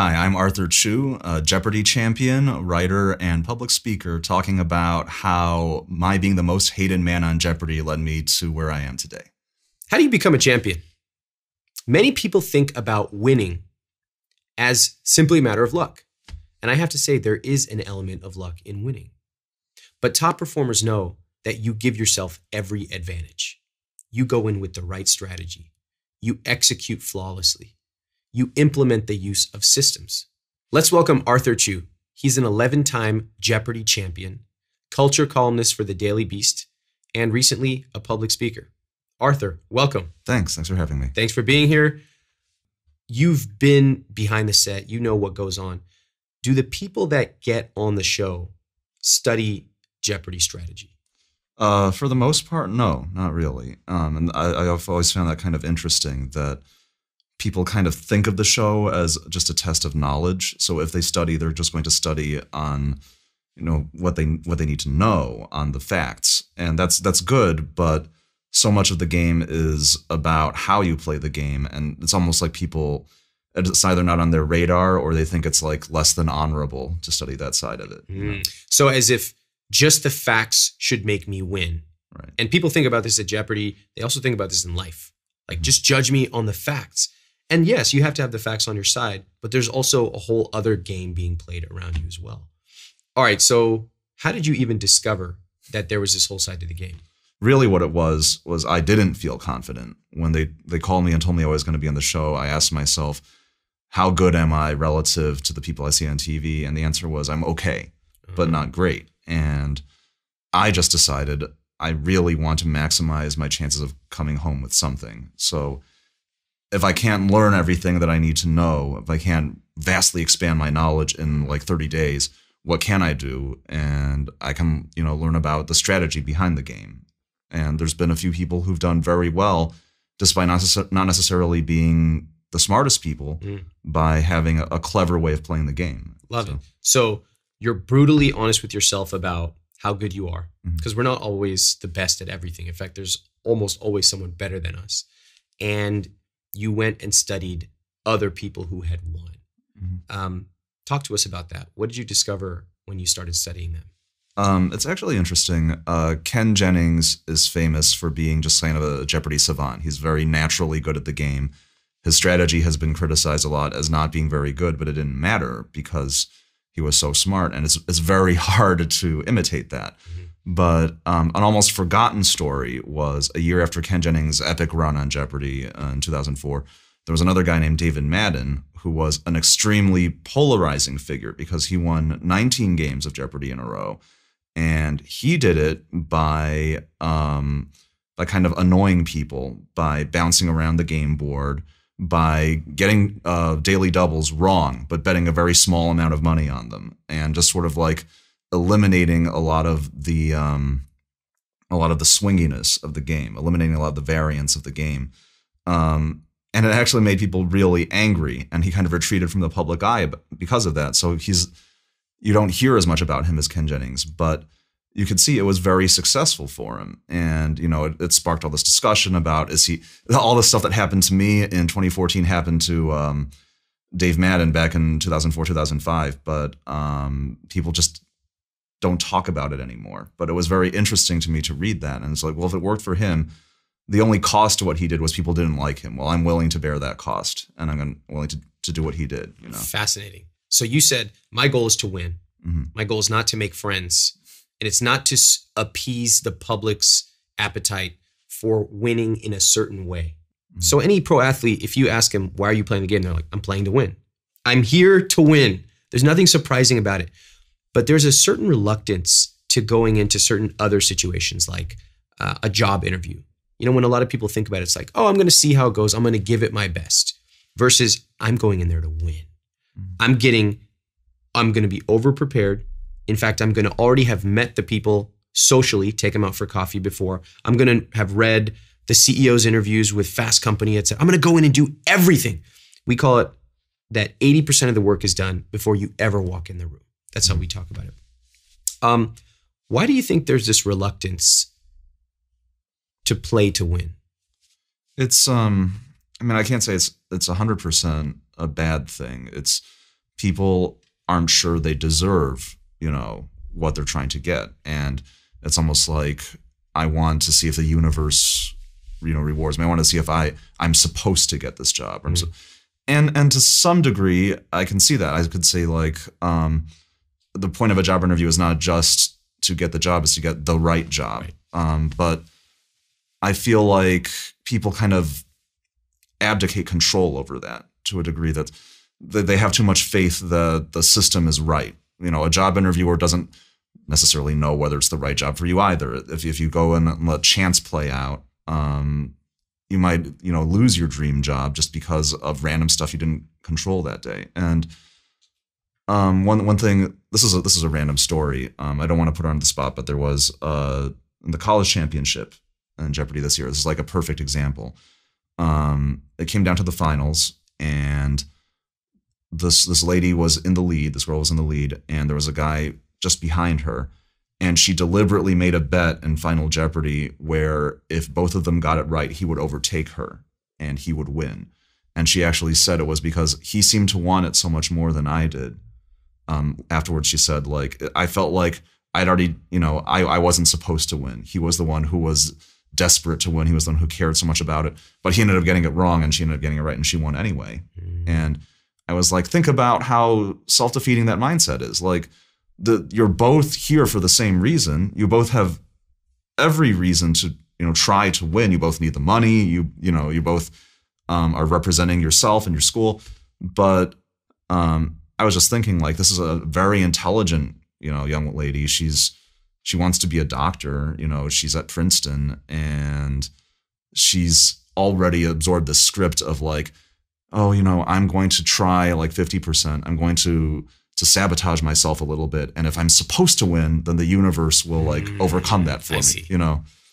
Hi, I'm Arthur Chu, a Jeopardy champion, writer, and public speaker, talking about how my being the most hated man on Jeopardy led me to where I am today. How do you become a champion? Many people think about winning as simply a matter of luck. And I have to say, there is an element of luck in winning. But top performers know that you give yourself every advantage. You go in with the right strategy. You execute flawlessly. You implement the use of systems. Let's welcome Arthur Chu. He's an 11-time Jeopardy champion, culture columnist for the Daily Beast, and recently a public speaker. Arthur, welcome. Thanks for having me. Thanks for being here. You've been behind the set. You know what goes on. Do the people that get on the show study Jeopardy strategy? For the most part, no, not really. And I've always found that kind of interesting, that people kind of think of the show as just a test of knowledge. So if they study, they're just going to study on, what they need to know on the facts, and that's good. But so much of the game is about how you play the game, and it's almost like people, it's either not on their radar or they think it's like less than honorable to study that side of it. So as if just the facts should make me win. Right. And people think about this at Jeopardy. They also think about this in life. Like, just judge me on the facts. And yes, you have to have the facts on your side, but there's also a whole other game being played around you as well. All right, so how did you even discover that there was this whole side to the game? Really what it was I didn't feel confident. When they called me and told me I was going to be on the show, I asked myself, how good am I relative to the people I see on TV? And the answer was, I'm okay, but not great. And I just decided I really want to maximize my chances of coming home with something. So if I can't learn everything that I need to know, if I can't vastly expand my knowledge in like 30 days, what can I do? And I can, learn about the strategy behind the game. And there's been a few people who've done very well, despite not necessarily being the smartest people, by having a clever way of playing the game. Love it. So you're brutally honest with yourself about how good you are, because we're not always the best at everything. In fact, there's almost always someone better than us. And you went and studied other people who had won. Talk to us about that. What did you discover when you started studying them? It's actually interesting. Ken Jennings is famous for being just kind of a Jeopardy savant. He's very naturally good at the game. His strategy has been criticized a lot as not being very good, but it didn't matter because he was so smart, and it's very hard to imitate that. But an almost forgotten story was a year after Ken Jennings' epic run on Jeopardy in 2004, there was another guy named David Madden who was an extremely polarizing figure because he won 19 games of Jeopardy in a row. And he did it by kind of annoying people, by bouncing around the game board, by getting daily doubles wrong, but betting a very small amount of money on them, and just sort of like eliminating a lot of the swinginess of the game, eliminating a lot of the variance of the game. And it actually made people really angry, and he kind of retreated from the public eye because of that. So you don't hear as much about him as Ken Jennings, but you could see it was very successful for him. And, it sparked all this discussion about, all the stuff that happened to me in 2014 happened to Dave Madden back in 2004, 2005. But people just don't talk about it anymore. But it was very interesting to me to read that. And it's like, well, if it worked for him, the only cost to what he did was people didn't like him. Well, I'm willing to bear that cost, and I'm willing to do what he did. Fascinating. So you said, my goal is to win. My goal is not to make friends. And it's not to appease the public's appetite for winning in a certain way. So any pro athlete, if you ask him, why are you playing the game? They're like, I'm playing to win. I'm here to win. There's nothing surprising about it. But there's a certain reluctance to going into certain other situations, like a job interview. When a lot of people think about it, it's like, oh, I'm going to see how it goes. I'm going to give it my best, versus I'm going in there to win. I'm going to be over-prepared. In fact, I'm going to already have met the people socially, take them out for coffee before. I'm going to have read the CEO's interviews with Fast Company, etc. I'm going to go in and do everything. We call it that 80% of the work is done before you ever walk in the room. That's how we talk about it. Why do you think there's this reluctance to play to win? It's I can't say it's 100% a bad thing. people aren't sure they deserve, what they're trying to get. And it's almost like I want to see if the universe, rewards me. I want to see if I'm supposed to get this job. And to some degree, I can see that. I could say like the point of a job interview is not just to get the job, it's to get the right job. Right. But I feel like people kind of abdicate control over that to a degree that they have too much faith that the system is right. A job interviewer doesn't necessarily know whether it's the right job for you either. If you go and let chance play out, you might, lose your dream job just because of random stuff you didn't control that day. And one thing, this is a random story. I don't want to put her on the spot, but there was in the college championship in Jeopardy this year. This is like a perfect example. It came down to the finals, and this lady was in the lead. This girl was in the lead, and there was a guy just behind her. And she deliberately made a bet in Final Jeopardy where if both of them got it right, he would overtake her and he would win. And she actually said it was because he seemed to want it so much more than I did. Afterwards, she said, like, I felt like I'd already, I wasn't supposed to win. He was the one who was desperate to win. He was the one who cared so much about it. But he ended up getting it wrong, and she ended up getting it right, and she won anyway. And I was like, think about how self-defeating that mindset is. Like, you're both here for the same reason. You both have every reason to, try to win. You both need the money. You both are representing yourself and your school. But I was just thinking, like, this is a very intelligent, young lady. She wants to be a doctor. She's at Princeton, and she's already absorbed the script of like, oh, I'm going to try like 50%. I'm going to sabotage myself a little bit. And if I'm supposed to win, then the universe will like overcome that for me,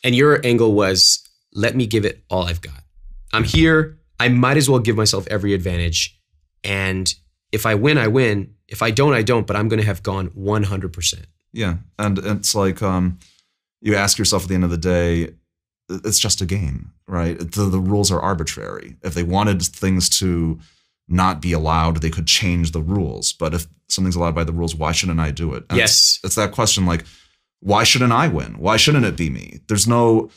And your angle was, let me give it all I've got. I'm here. I might as well give myself every advantage. And if I win, I win. If I don't, I don't, but I'm going to have gone 100%. Yeah. And it's like, you ask yourself at the end of the day, it's just a game, right? The rules are arbitrary. If they wanted things to not be allowed, they could change the rules. But if something's allowed by the rules, why shouldn't I do it? And yes. It's that question, like, why shouldn't I win? Why shouldn't it be me? There's no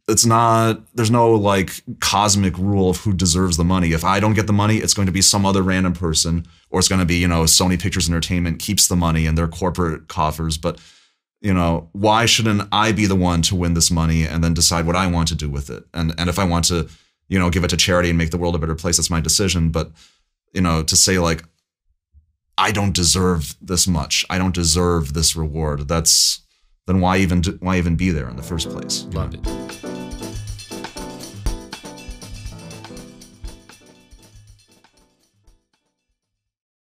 like cosmic rule of who deserves the money. If I don't get the money, it's going to be some other random person, or it's going to be, Sony Pictures Entertainment keeps the money in their corporate coffers. But, why shouldn't I be the one to win this money and then decide what I want to do with it? And if I want to, give it to charity and make the world a better place, that's my decision. But, to say like, I don't deserve this much, I don't deserve this reward, then why even be there in the first place? Loved it.